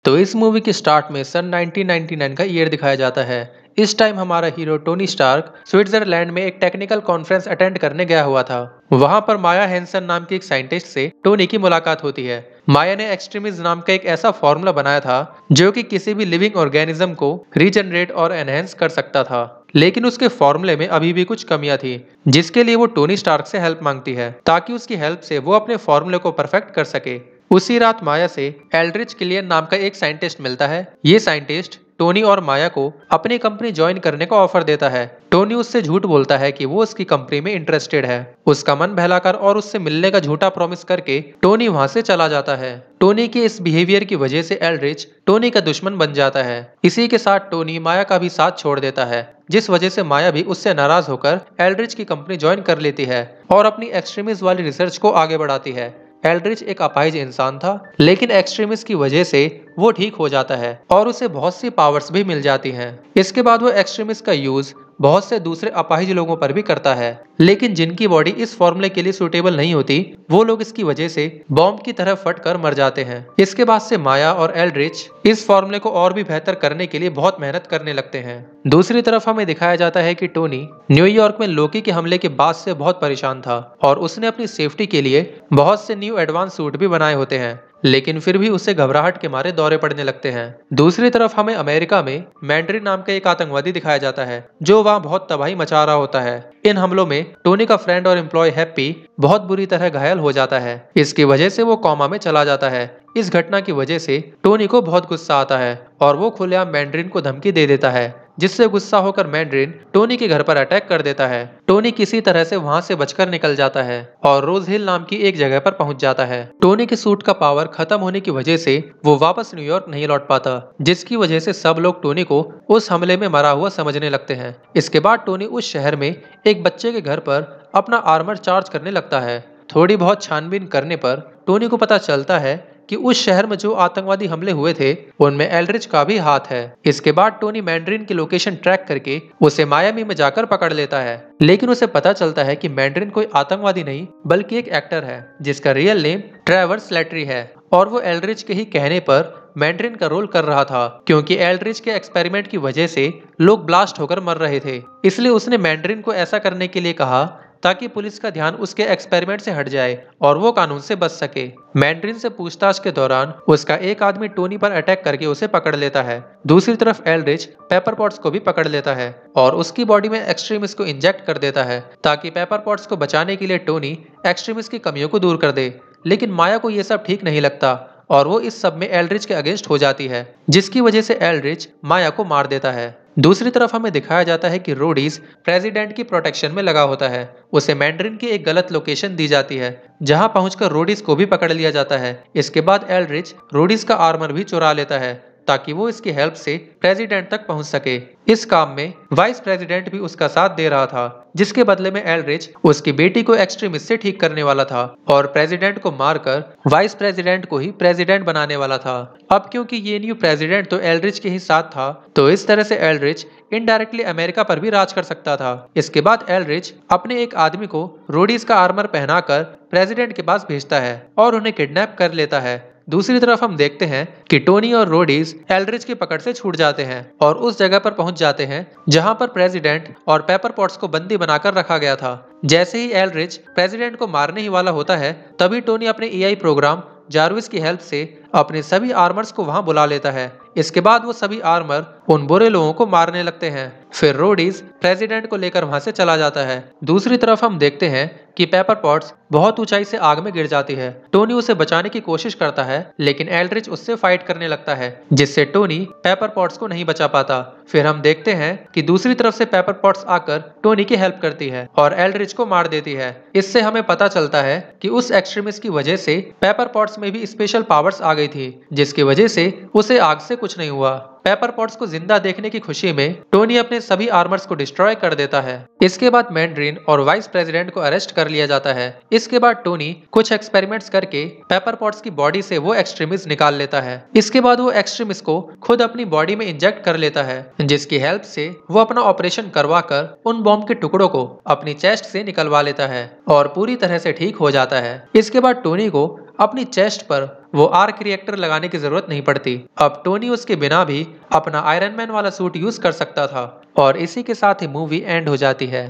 तो इस मूवी के स्टार्ट में सन 1999 का ईयर दिखाया जाता है। इस टाइम हमारा हीरो टोनी स्टार्क स्विट्जरलैंड में एक टेक्निकल कॉन्फ्रेंस अटेंड करने गया हुआ था। वहां पर माया हैंसन नाम की एक साइंटिस्ट से टोनी की मुलाकात होती है। माया ने एक्सट्रीमिज नाम का एक ऐसा फॉर्मूला बनाया था जो कि किसी भी लिविंग ऑर्गेनिज्म को रीजनरेट और एनहेंस कर सकता था, लेकिन उसके फॉर्मूले में अभी भी कुछ कमियां थी, जिसके लिए वो टोनी स्टार्क से हेल्प मांगती है ताकि उसकी हेल्प से वो अपने फॉर्मूले को परफेक्ट कर सके। उसी रात माया से एल्ड्रिच किलियन नाम का एक साइंटिस्ट मिलता है। ये साइंटिस्ट टोनी और माया को अपनी कंपनी ज्वाइन करने का ऑफर देता है। टोनी उससे झूठ बोलता है कि वो उसकी कंपनी में इंटरेस्टेड है। उसका मन बहलाकर और उससे मिलने का झूठा प्रॉमिस करके टोनी वहां से चला जाता है। टोनी के इस बिहेवियर की वजह से एल्ड्रिच टोनी का दुश्मन बन जाता है। इसी के साथ टोनी माया का भी साथ छोड़ देता है, जिस वजह से माया भी उससे नाराज होकर एल्ड्रिच की कंपनी ज्वाइन कर लेती है और अपनी एक्सट्रीमिस्ट वाली रिसर्च को आगे बढ़ाती है। एल्ड्रिच एक अपाहिज इंसान था, लेकिन एक्सट्रीमिस्ट की वजह से वो ठीक हो जाता है और उसे बहुत सी पावर्स भी मिल जाती हैं। इसके बाद वो एक्सट्रीमिस्ट का यूज बहुत से दूसरे अपाहिज लोगों पर भी करता है, लेकिन जिनकी बॉडी इस फॉर्मूले के लिए सूटेबल नहीं होती, वो लोग इसकी वजह से बॉम्ब की तरह फट कर मर जाते हैं। इसके बाद से माया और एल्ड्रिच इस फॉर्मूले को और भी बेहतर करने के लिए बहुत मेहनत करने लगते हैं। दूसरी तरफ हमें दिखाया जाता है कि टोनी न्यूयॉर्क में लोकी के हमले के बाद से बहुत परेशान था और उसने अपनी सेफ्टी के लिए बहुत से न्यू एडवांस सूट भी बनाए होते हैं, लेकिन फिर भी उसे घबराहट के मारे दौरे पड़ने लगते हैं। दूसरी तरफ हमें अमेरिका में मैंड्रिन नाम का एक आतंकवादी दिखाया जाता है जो वहाँ बहुत तबाही मचा रहा होता है। इन हमलों में टोनी का फ्रेंड और एम्प्लॉय हैप्पी बहुत बुरी तरह घायल हो जाता है। इसकी वजह से वो कोमा में चला जाता है। इस घटना की वजह से टोनी को बहुत गुस्सा आता है और वो खुलेआम मैंड्रिन को धमकी दे देता है, जिससे गुस्सा होकर मैंड्रिन टोनी के घर पर अटैक कर देता है। टोनी किसी तरह से वहां से बचकर निकल जाता है और रोज हिल नाम की एक जगह पर पहुंच जाता है। टोनी के सूट का पावर खत्म होने की वजह से वो वापस न्यूयॉर्क नहीं लौट पाता, जिसकी वजह से सब लोग टोनी को उस हमले में मरा हुआ समझने लगते हैं। इसके बाद टोनी उस शहर में एक बच्चे के घर पर अपना आर्मर चार्ज करने लगता है। थोड़ी बहुत छानबीन करने पर टोनी को पता चलता है कि उस शहर में जो आतंकवादी हमले हुए थे उनमें एल्ड्रिच का भी हाथ है। इसके बाद टोनी मैंड्रिन की लोकेशन ट्रैक करके उसे मायामी में जाकर पकड़ लेता है, लेकिन उसे पता चलता है कि मैंड्रिन कोई आतंकवादी नहीं बल्कि एक एक्टर है जिसका रियल नेम ट्रेवर स्लैटरी है और वो एल्ड्रिच के ही कहने पर मैंड्रिन का रोल कर रहा था, क्योंकि एल्ड्रिच के एक्सपेरिमेंट की वजह से लोग ब्लास्ट होकर मर रहे थे। इसलिए उसने मैंड्रिन को ऐसा करने के लिए कहा ताकि पुलिस का ध्यान उसके एक्सपेरिमेंट से हट जाए और वो कानून से बच सके। मैंड्रिन से पूछताछ के दौरान उसका एक आदमी टोनी पर अटैक करके उसे पकड़ लेता है। दूसरी तरफ एल्ड्रिच पेपर पॉट्स को भी पकड़ लेता है और उसकी बॉडी में एक्सट्रीमिस्ट को इंजेक्ट कर देता है ताकि पेपर पॉट्स को बचाने के लिए टोनी एक्सट्रीमिस्ट की कमियों को दूर कर दे। लेकिन माया को यह सब ठीक नहीं लगता और वो इस सब में एल्ड्रिच के अगेंस्ट हो जाती है, जिसकी वजह से एल्ड्रिच माया को मार देता है। दूसरी तरफ हमें दिखाया जाता है कि रोडीज प्रेसिडेंट की प्रोटेक्शन में लगा होता है। उसे मैंड्रिन की एक गलत लोकेशन दी जाती है जहां पहुंचकर रोडीज को भी पकड़ लिया जाता है। इसके बाद एल्ड्रिच रोडीज का आर्मर भी चुरा लेता है ताकि वो इसकी हेल्प से प्रेसिडेंट तक पहुंच सके। इस काम में वाइस प्रेसिडेंट भी उसका साथ दे रहा था, जिसके बदले में एल्ड्रिच उसकी बेटी को एक्सट्रीमिस्ट से ठीक करने वाला था और प्रेसिडेंट को मारकर वाइस प्रेसिडेंट को ही प्रेसिडेंट बनाने वाला था। अब क्योंकि ये न्यू प्रेसिडेंट तो एल्ड्रिच के ही साथ था, तो इस तरह से एल्ड्रिच इनडायरेक्टली अमेरिका पर भी राज कर सकता था। इसके बाद एल्ड्रिच अपने एक आदमी को रोडीज का आर्मर पहनाकर प्रेसिडेंट के पास भेजता है और उन्हें किडनैप कर लेता है। दूसरी तरफ हम देखते हैं कि टोनी और रोडीज एल्ड्रिच की पकड़ से छूट जाते हैं और उस जगह पर पहुंच जाते हैं जहां पर प्रेसिडेंट और पेपर पॉट्स को बंदी बनाकर रखा गया था। जैसे ही एल्ड्रिच प्रेसिडेंट को मारने ही वाला होता है, तभी टोनी अपने एआई प्रोग्राम जारविस की हेल्प से अपने सभी आर्मर्स को वहां बुला लेता है। इसके बाद वो सभी आर्मर उन बुरे लोगों को मारने लगते हैं। फिर रोडीज प्रेसिडेंट को लेकर वहां से चला जाता है। दूसरी तरफ हम देखते हैं कि पेपर पॉट्स बहुत ऊंचाई से आग में गिर जाती है। टोनी उसे बचाने की कोशिश करता है, लेकिन एल्ड्रिच उससे फाइट करने लगता है, जिससे टोनी पेपर पॉट्स को नहीं बचा पाता। फिर हम देखते हैं कि दूसरी तरफ से पेपर पॉट्स आकर टोनी की हेल्प करती है और एल्ड्रिच को मार देती है। इससे हमें पता चलता है कि उस एक्सट्रीमिस्ट की वजह से पेपर पॉट्स में भी स्पेशल पावर्स आ गई थी, जिसकी वजह से उसे आग से कुछ नहीं हुआ। पेपर पॉट्स को जिंदा देखने की खुशी में टोनी अपने सभी आर्मर्स को डिस्ट्रॉय कर देता है। इसके बाद मैंड्रीन और वाइस प्रेसिडेंट को अरेस्ट कर लिया जाता है। इसके बाद टोनी कुछ एक्सपेरिमेंट्स करके पेपर पॉट्स की बॉडी से वो एक्सट्रीमिस्ट निकाल लेता है। इसके बाद वो एक्सट्रीमिस्ट को खुद अपनी बॉडी में इंजेक्ट कर लेता है, जिसकी हेल्प से वो अपना ऑपरेशन करवा कर उन बॉम्ब के टुकड़ों को अपनी चेस्ट से निकलवा लेता है और पूरी तरह से ठीक हो जाता है। इसके बाद टोनी को अपनी चेस्ट पर वो आर्क रिएक्टर लगाने की जरूरत नहीं पड़ती। अब टोनी उसके बिना भी अपना आयरन मैन वाला सूट यूज कर सकता था और इसी के साथ ही मूवी एंड हो जाती है।